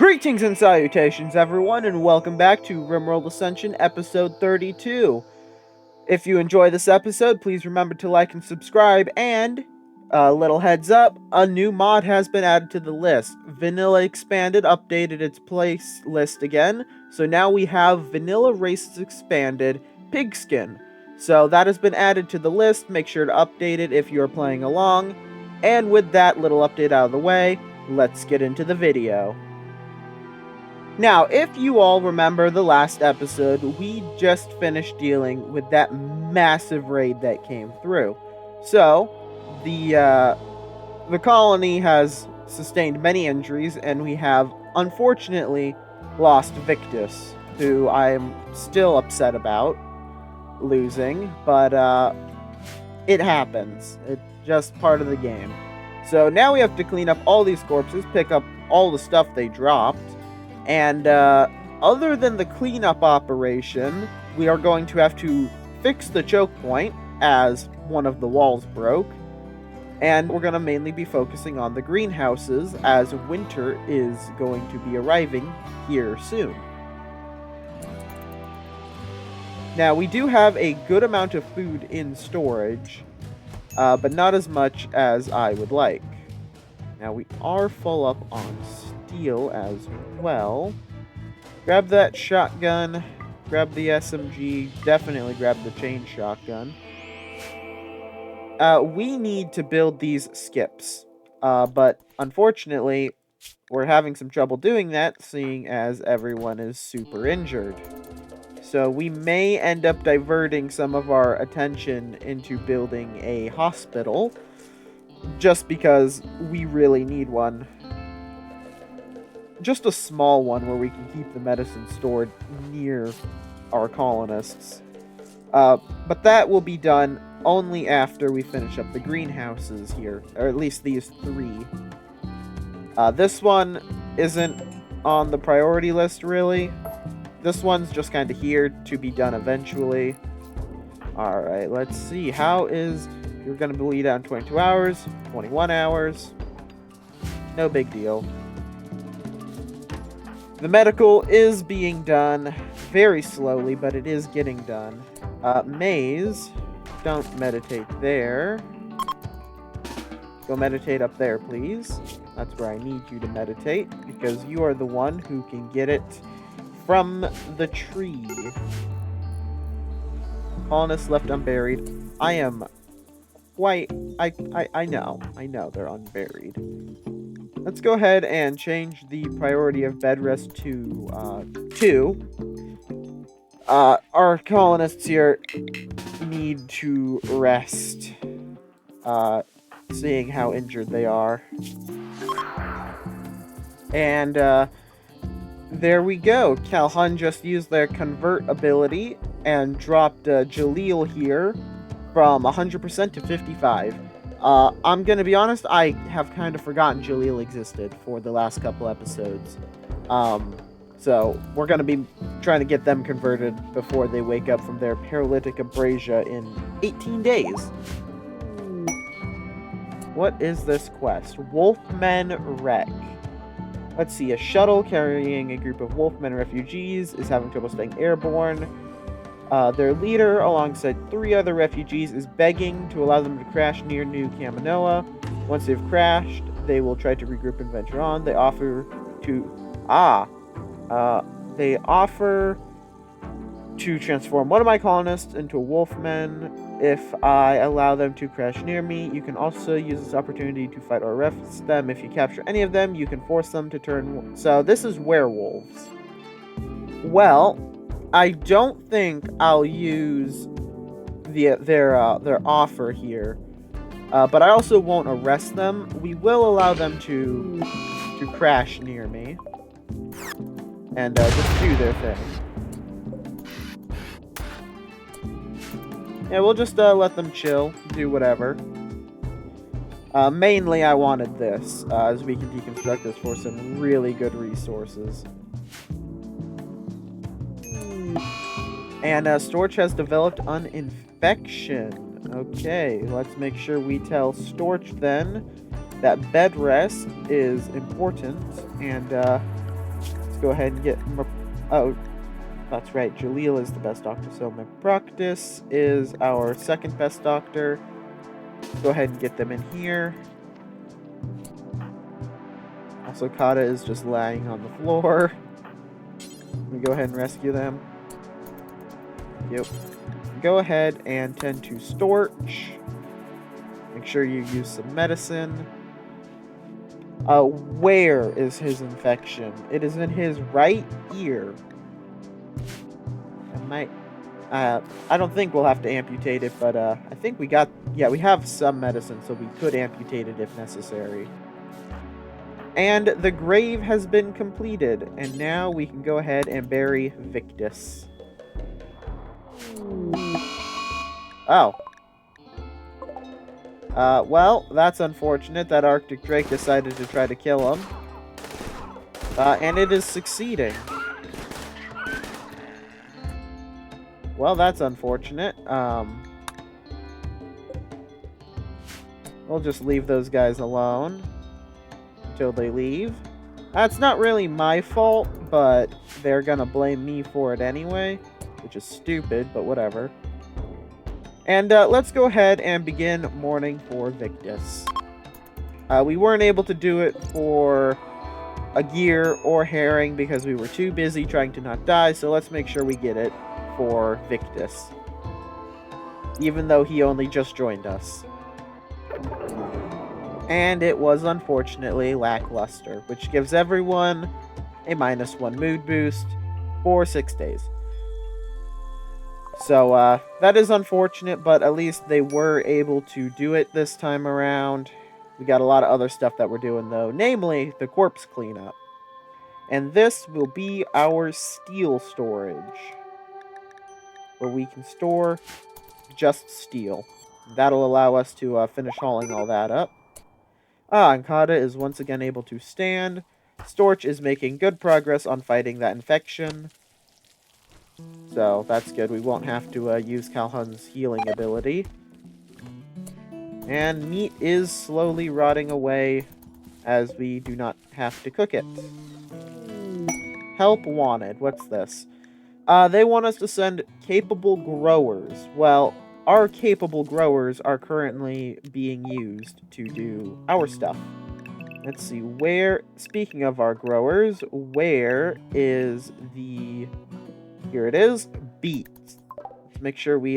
Greetings and salutations, everyone, and welcome back to Rimworld Ascension episode 32. If you enjoy this episode, please remember to like and subscribe, and a little heads up, a new mod has been added to the list. Vanilla Expanded updated its place list again, so now we have Vanilla Races Expanded Pigskin. So that has been added to the list. Make sure to update it if you're playing along. And with that little update out of the way, let's get into the video. Now, if you all remember the last episode, we just finished dealing with that massive raid that came through. So, the colony has sustained many injuries, and we have, unfortunately, lost Victus, who I'm still upset about losing, but it happens. It's just part of the game. So now we have to clean up all these corpses, pick up all the stuff they dropped, and other than the cleanup operation, we are going to have to fix the choke point as one of the walls broke. And we're going to mainly be focusing on the greenhouses as winter is going to be arriving here soon. Now, we do have a good amount of food in storage, but not as much as I would like. Now, we are full up on steel as well. Grab that shotgun, grab the SMG, definitely grab the chain shotgun. We need to build these skips, but unfortunately, we're having some trouble doing that, seeing as everyone is super injured. So we may end up diverting some of our attention into building a hospital, just because we really need one. Just a small one where we can keep the medicine stored near our colonists. But that will be done only after we finish up the greenhouses here, or at least these 3. This one isn't on the priority list, really. This one's just kind of here to be done eventually. Alright, let's see. How is... You're going to bleed out in 22 hours, 21 hours. No big deal. The medical is being done very slowly, but it is getting done. Maze, don't meditate there. Go meditate up there, please. That's where I need you to meditate, because you are the one who can get it from the tree. Colonists left unburied. I am quite... I know they're unburied. Let's go ahead and change the priority of bed rest to 2. Our colonists here need to rest, seeing how injured they are. And there we go. Calhoun just used their convert ability and dropped Jaleel here from 100% to 55. I'm gonna be honest, I have kind of forgotten Jaleel existed for the last couple episodes. So we're gonna be trying to get them converted before they wake up from their paralytic abrasia in 18 days. What is this quest? Wolfmen Wreck. Let's see, a shuttle carrying a group of Wolfmen refugees is having trouble staying airborne. Their leader, alongside 3 other refugees, is begging to allow them to crash near New Kaminoa. Once they've crashed, they will try to regroup and venture on. They offer to transform one of my colonists into a wolfman if I allow them to crash near me. You can also use this opportunity to fight or arrest them. If you capture any of them, you can force them to turn... So this is werewolves. Well, I don't think I'll use their offer here, but I also won't arrest them. We will allow them to crash near me and just do their thing. Yeah, we'll just let them chill, do whatever. Mainly, I wanted this, as we can deconstruct this for some really good resources. And Storch has developed an infection. Okay, let's make sure we tell Storch then that bed rest is important, and go ahead and get... Oh, that's right. Jaleel is the best doctor, so Proctus is our second best doctor. Go ahead and get them in here. Also, Kata is just lying on the floor. Let me go ahead and rescue them. Yep. Go ahead and tend to Storch. Make sure you use some medicine. Where is his infection? It is in his right ear. I don't think we'll have to amputate it, but I think we have some medicine, so we could amputate it if necessary. And the grave has been completed, and now we can go ahead and bury Victus. Oh. Well, that's unfortunate that Arctic Drake decided to try to kill him. And it is succeeding. Well, that's unfortunate. We'll just leave those guys alone until they leave. That's not really my fault, but they're gonna blame me for it anyway, which is stupid, but whatever. And let's go ahead and begin mourning for Victus. We weren't able to do it for a gear or herring because we were too busy trying to not die, so let's make sure we get it for Victus, even though he only just joined us. And it was unfortunately lackluster, which gives everyone a -1 mood boost for 6 days. So that is unfortunate, but at least they were able to do it this time around. We got a lot of other stuff that we're doing though, namely the corpse cleanup. And this will be our steel storage, where we can store just steel. That'll allow us to finish hauling all that up. And Kata is once again able to stand. Storch is making good progress on fighting that infection. So that's good. We won't have to use Calhoun's healing ability. And meat is slowly rotting away as we do not have to cook it. Help wanted. What's this? They want us to send capable growers. Well, our capable growers are currently being used to do our stuff. Let's see, speaking of our growers, where is the... Here it is, beets. Let's make sure we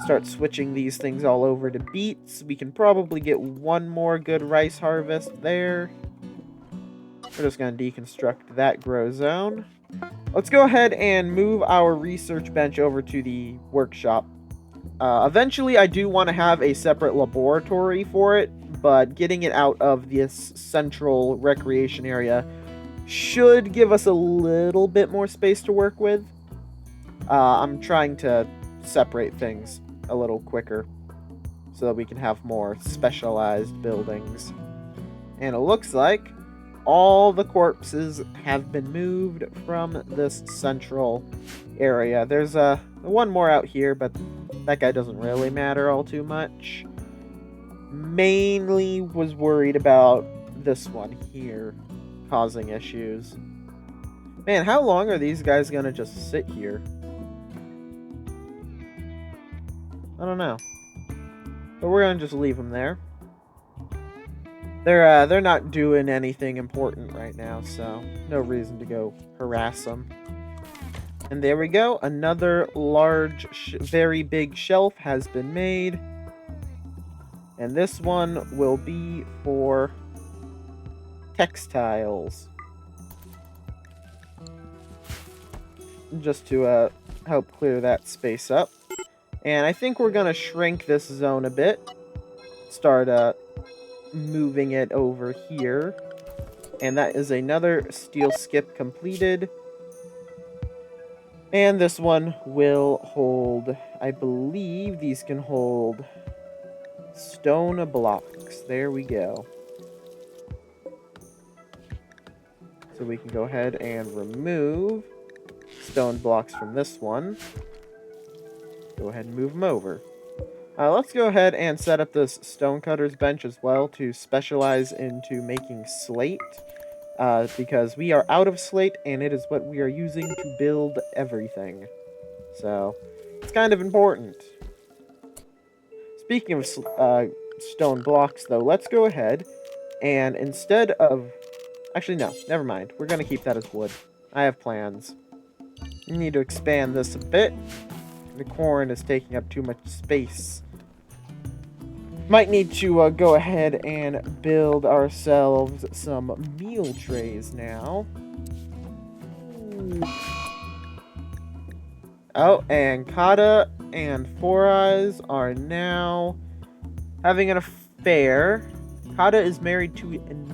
start switching these things all over to beets. We can probably get one more good rice harvest there. We're just going to deconstruct that grow zone. Let's go ahead and move our research bench over to the workshop. Eventually, I do want to have a separate laboratory for it, but getting it out of this central recreation area should give us a little bit more space to work with. I'm trying to separate things a little quicker so that we can have more specialized buildings. And it looks like all the corpses have been moved from this central area. There's one more out here, but that guy doesn't really matter all too much. Mainly was worried about this one here causing issues. Man, how long are these guys gonna just sit here? I don't know. But we're gonna just leave them there. They're not doing anything important right now, so no reason to go harass them. And there we go. Another large, very big shelf has been made. And this one will be for textiles. Just to help clear that space up. And I think we're going to shrink this zone a bit. Start moving it over here. And that is another steel skip completed. And this one will hold, I believe these can hold stone blocks. There we go. So we can go ahead and remove stone blocks from this one. Go ahead and move them over. Let's go ahead and set up this stonecutter's bench as well to specialize into making slate. because we are out of slate, and it is what we are using to build everything. So, it's kind of important. Speaking of stone blocks, though, let's go ahead and instead of... Actually, no, never mind. We're going to keep that as wood. I have plans. We need to expand this a bit. The corn is taking up too much space. Might need to go ahead and build ourselves some meal trays now. Oh, and Kata and Four Eyes are now having an affair. Kata is married to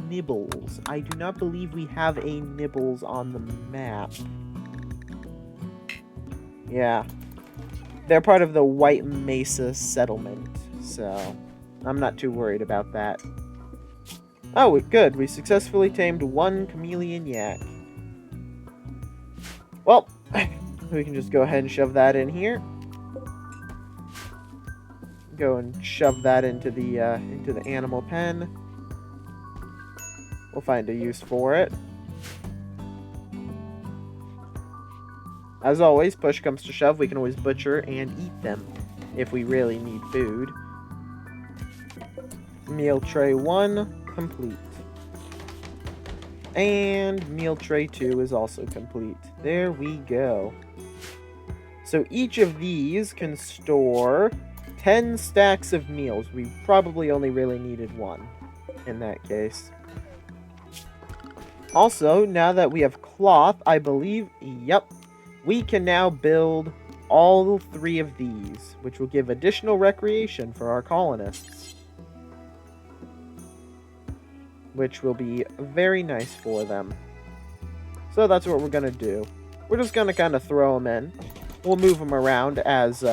Nibbles. I do not believe we have a Nibbles on the map. Yeah. They're part of the White Mesa settlement, so I'm not too worried about that. Oh, good. We successfully tamed one chameleon yak. Well, we can just go ahead and shove that in here. Go and shove that into the animal pen. We'll find a use for it. As always, push comes to shove, we can always butcher and eat them if we really need food. Meal tray 1 complete. And meal tray 2 is also complete. There we go. So each of these can store 10 stacks of meals. We probably only really needed 1 in that case. Also, now that we have cloth, I believe, yep, we can now build all 3 of these, which will give additional recreation for our colonists. Which will be very nice for them. So that's what we're going to do. We're just going to kind of throw them in. We'll move them around as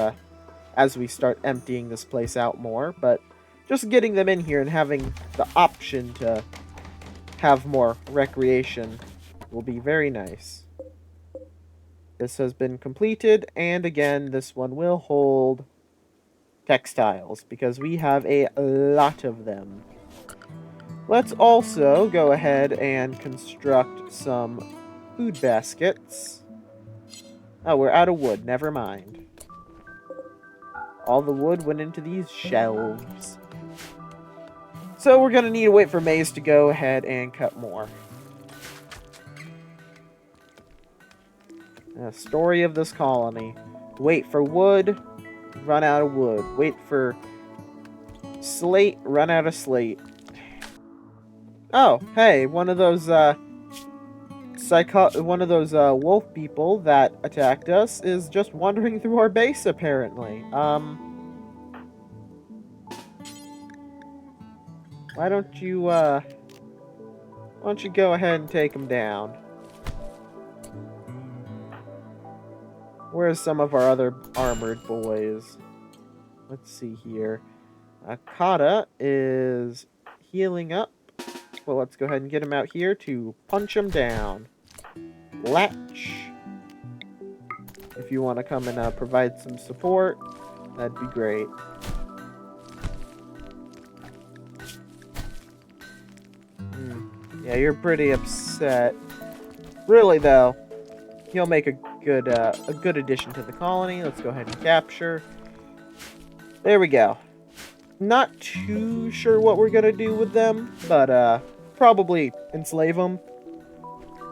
we start emptying this place out more, but just getting them in here and having the option to have more recreation will be very nice. This has been completed, and again, this one will hold textiles, because we have a lot of them. Let's also go ahead and construct some food baskets. Oh, we're out of wood, never mind. All the wood went into these shelves. So we're going to need to wait for Maze to go ahead and cut more. The story of this colony. Wait for wood, run out of wood. Wait for slate, run out of slate. Oh, hey, one of those wolf people that attacked us is just wandering through our base, apparently. Why don't you go ahead and take him down? Where's some of our other armored boys? Let's see here. Kata is healing up. Well, let's go ahead and get him out here to punch him down. Latch. If you want to come and provide some support, that'd be great. Yeah, you're pretty upset. Really, though, he'll make a good addition to the colony. Let's go ahead and capture. There we go. Not too sure what we're gonna do with them, but probably enslave them.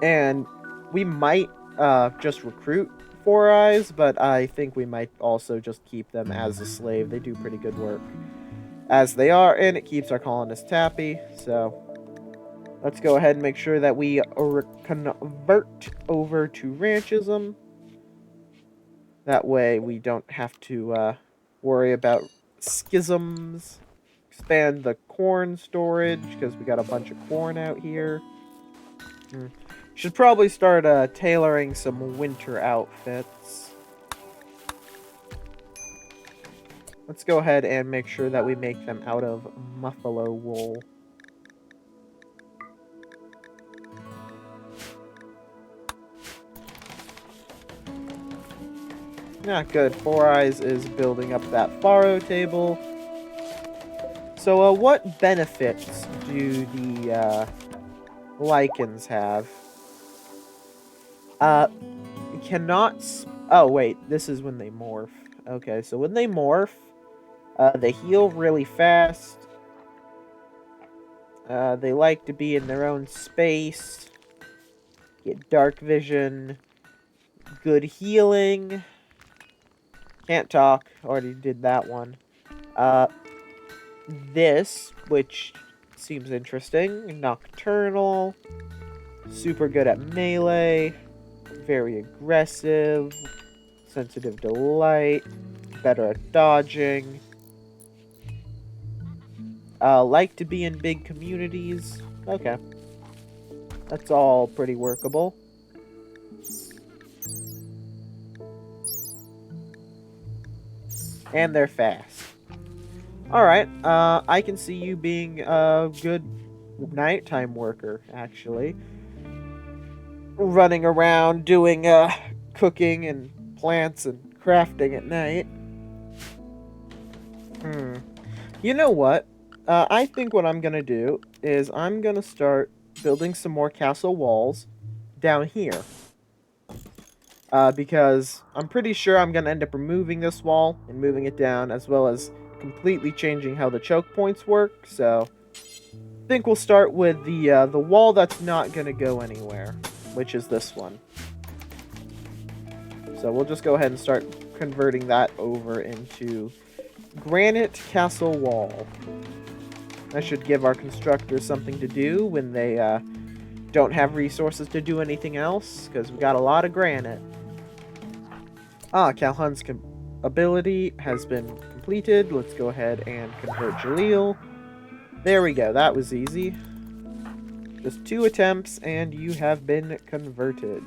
And we might just recruit Four Eyes, but I think we might also just keep them as a slave. They do pretty good work as they are, and it keeps our colonists happy. So let's go ahead and make sure that we convert over to ranchism. That way we don't have to worry about schisms. Expand the corn storage, because we got a bunch of corn out here. Should probably start tailoring some winter outfits. Let's go ahead and make sure that we make them out of buffalo wool. Yeah, good. Four Eyes is building up that faro table. So, what benefits do the lichens have. Cannot... Oh, wait. This is when they morph. Okay, so when they morph, they heal really fast. They like to be in their own space. Get dark vision. Good healing. Can't talk. Already did that one. This, which seems interesting. Nocturnal. Super good at melee. Very aggressive. Sensitive to light. Better at dodging. Like to be in big communities. Okay. That's all pretty workable. And they're fast. Alright, I can see you being a good nighttime worker, actually. Running around doing, cooking and plants and crafting at night. You know what? I think what I'm gonna do is I'm gonna start building some more castle walls down here. Because I'm pretty sure I'm gonna end up removing this wall and moving it down, as well as completely changing how the choke points work. So I think we'll start with the wall that's not gonna go anywhere, which is this one. So we'll just go ahead and start converting that over into granite castle wall. That should give our constructors something to do when they don't have resources to do anything else, because we got a lot of granite. Calhoun's ability has been completed. Let's go ahead and convert Jaleel. There we go. That was easy. Just 2 attempts, and you have been converted.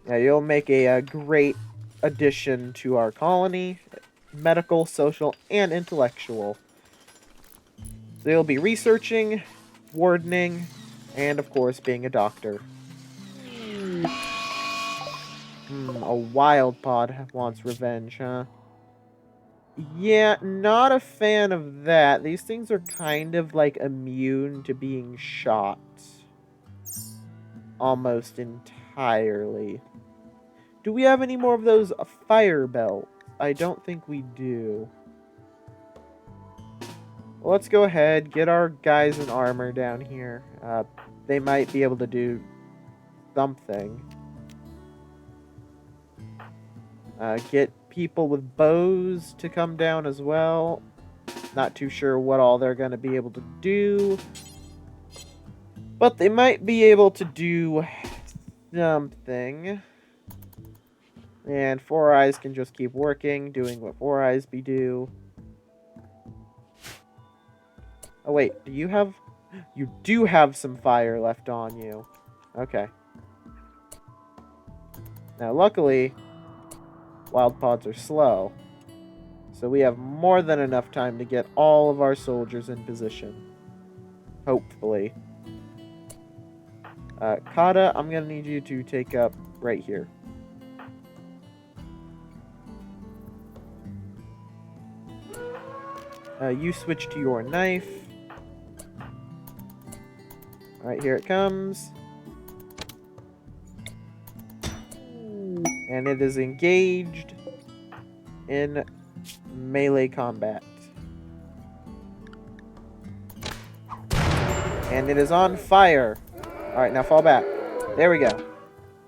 Now, you'll make a great addition to our colony. Medical, social, and intellectual. So you'll be researching, wardening, and, of course, being a doctor. A wild pod wants revenge, huh? Yeah, not a fan of that. These things are kind of, like, immune to being shot. Almost entirely. Do we have any more of those fire belts? I don't think we do. Well, let's go ahead, get our guys in armor down here. They might be able to do something. Get people with bows to come down as well. Not too sure what all they're going to be able to do. But they might be able to do something. And Four Eyes can just keep working, doing what Four Eyes do. Oh, wait. Do you have... You do have some fire left on you. Okay. Now, luckily, wild pods are slow. So we have more than enough time to get all of our soldiers in position. Hopefully. Kata, I'm going to need you to take up right here. You switch to your knife. Alright, here it comes. And it is engaged in melee combat. And it is on fire. Alright, now fall back. There we go.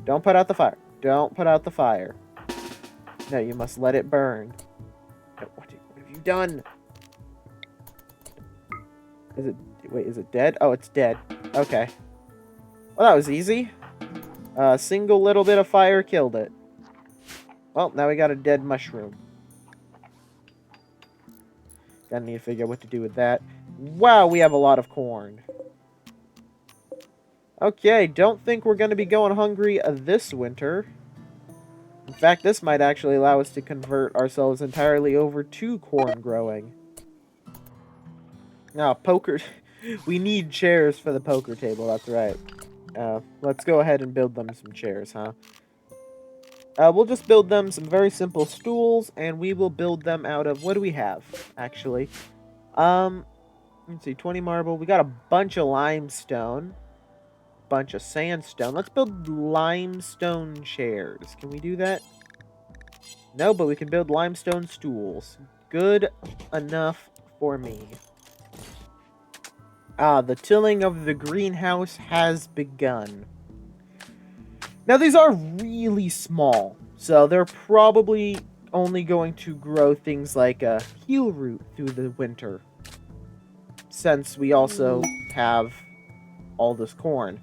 Don't put out the fire. Don't put out the fire. No, you must let it burn. What have you done? Is it... Wait, is it dead? Oh, it's dead. Okay. Well, that was easy. A single little bit of fire killed it. Well, now we got a dead mushroom. Gonna need to figure out what to do with that. Wow, we have a lot of corn. Okay, don't think we're going to be going hungry this winter. In fact, this might actually allow us to convert ourselves entirely over to corn growing. Now, poker... We need chairs for the poker table, that's right. Let's go ahead and build them some chairs, huh? We'll just build them some very simple stools, and we will build them out of... What do we have, actually? Let's see, 20 marble. We got a bunch of limestone. Bunch of sandstone. Let's build limestone chairs. Can we do that? No, but we can build limestone stools. Good enough for me. The tilling of the greenhouse has begun. Now, these are really small, so they're probably only going to grow things like a heel root through the winter, since we also have all this corn.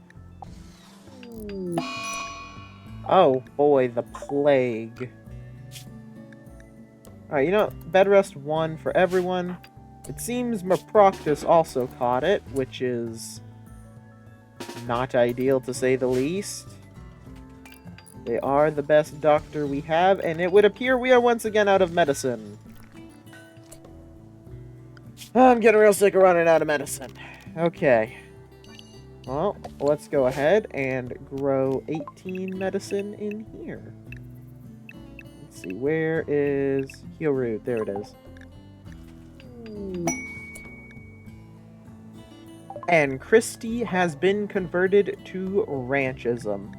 Oh boy, the plague. Alright, you know, bed rest 1 for everyone. It seems Meproctus also caught it, which is not ideal to say the least. They are the best doctor we have, and it would appear we are once again out of medicine. I'm getting real sick of running out of medicine. Okay. Well, let's go ahead and grow 18 medicine in here. Let's see, where is heel root? There it is. And Christy has been converted to ranchism.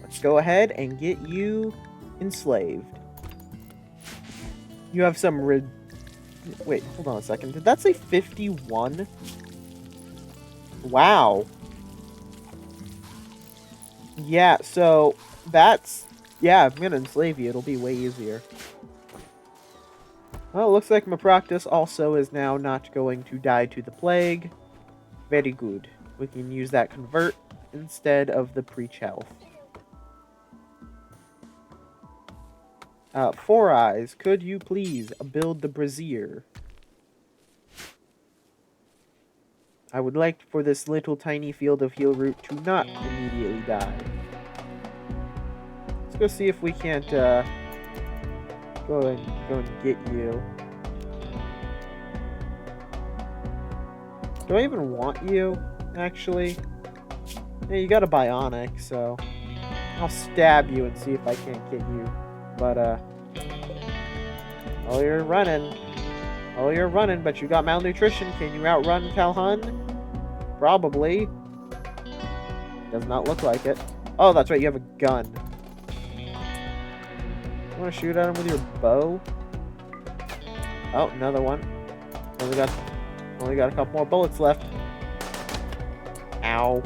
Let's go ahead and get you enslaved. You have some wait, hold on a second. Did that say 51? Wow. Yeah, so that's... Yeah, I'm gonna enslave you. It'll be way easier. Well, it looks like Meproctus also is now not going to die to the plague. Very good. We can use that convert instead of the preach health. 4 Eyes, could you please build the brazier? I would like for this little tiny field of heel root to not immediately die. Let's go see if we can't go and get you. Do I even want you, actually? Yeah, you got a bionic, so I'll stab you and see if I can't get you. But, oh, you're running. Oh, you're running, but you got malnutrition. Can you outrun Calhoun? Probably. Does not look like it. Oh, that's right, you have a gun. You want to shoot at him with your bow? Oh, another one. Only got a couple more bullets left. Ow.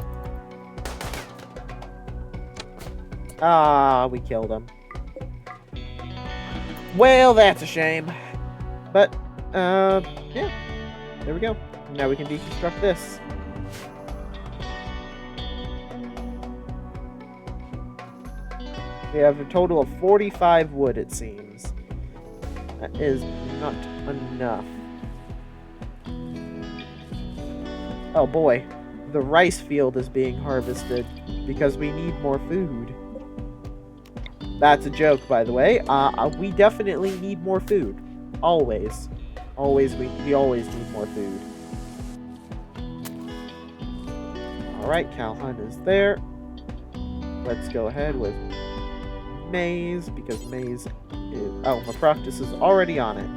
Ah, we killed him. Well, that's a shame. But, yeah. There we go. Now we can deconstruct this. We have a total of 45 wood, it seems. That is not enough. Oh boy. The rice field is being harvested because we need more food. That's a joke, by the way. We definitely need more food. Always. We always need more food. Alright, Calhoun is there. Let's go ahead with Maze, because Maze is... Oh, Meproctus is already on it.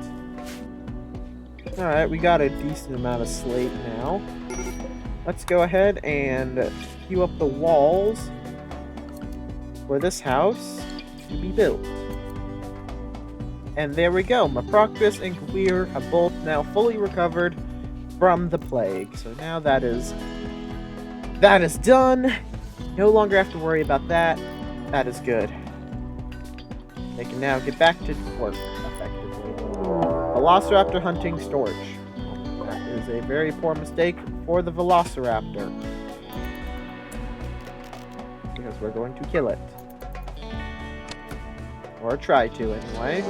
Alright, we got a decent amount of slate now. Let's go ahead and queue up the walls for this house to be built. And there we go. Meproctus and Queer have both now fully recovered from the plague. So now that is done. No longer have to worry about that. That is good. They can now get back to work effectively. Velociraptor hunting storage. That is a very poor mistake for the Velociraptor, because we're going to kill it. Or try to, anyway.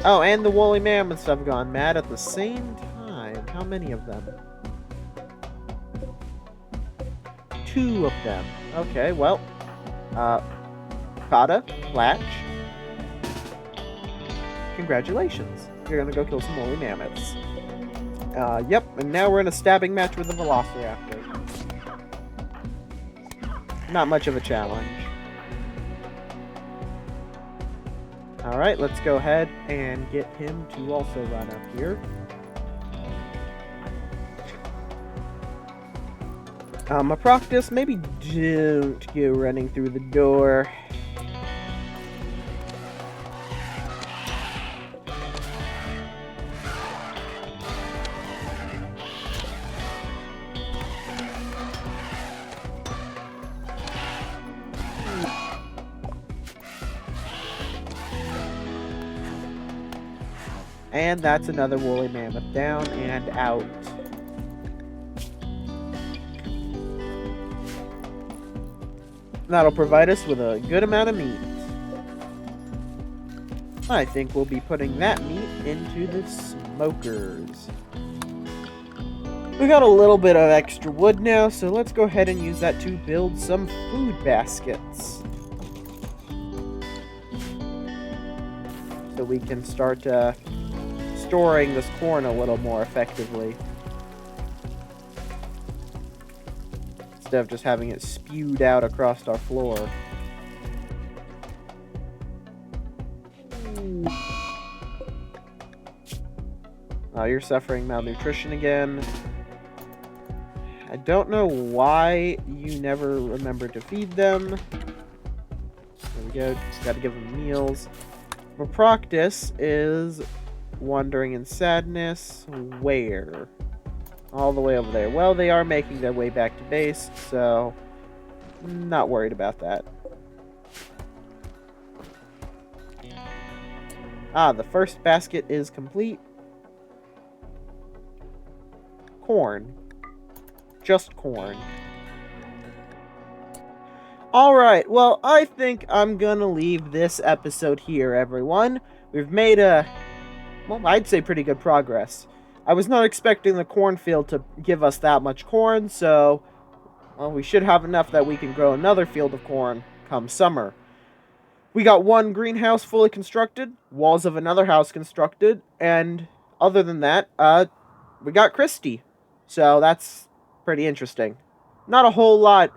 Oh, and the woolly mammoths have gone mad at the same time. How many of them? 2 of them. Okay, well. Kata, Latch. Congratulations. You're gonna go kill some woolly mammoths. Yep, and now we're in a stabbing match with the Velociraptor. Not much of a challenge. Alright, let's go ahead and get him to also run up here. Proctus, maybe don't go running through the door. And that's another woolly mammoth down and out. That'll provide us with a good amount of meat. I think we'll be putting that meat into the smokers. We got a little bit of extra wood now, so let's go ahead and use that to build some food baskets. So we can start storing this corn a little more effectively. Instead of just having it spewed out across our floor. Oh, you're suffering malnutrition again. I don't know why you never remember to feed them. There we go, just gotta give them meals. Proctus is wandering in sadness. Where? All the way over there. Well, they are making their way back to base, so not worried about that. The first basket is complete. Corn. Just corn. Alright, well, I think I'm gonna leave this episode here, everyone. We've made well, I'd say pretty good progress. I was not expecting the cornfield to give us that much corn, so, well, we should have enough that we can grow another field of corn come summer. We got one greenhouse fully constructed, walls of another house constructed, and other than that, we got Christy. So that's pretty interesting. Not a whole lot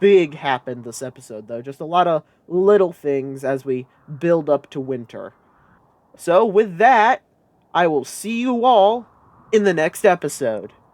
big happened this episode, though. Just a lot of little things as we build up to winter. So with that, I will see you all in the next episode.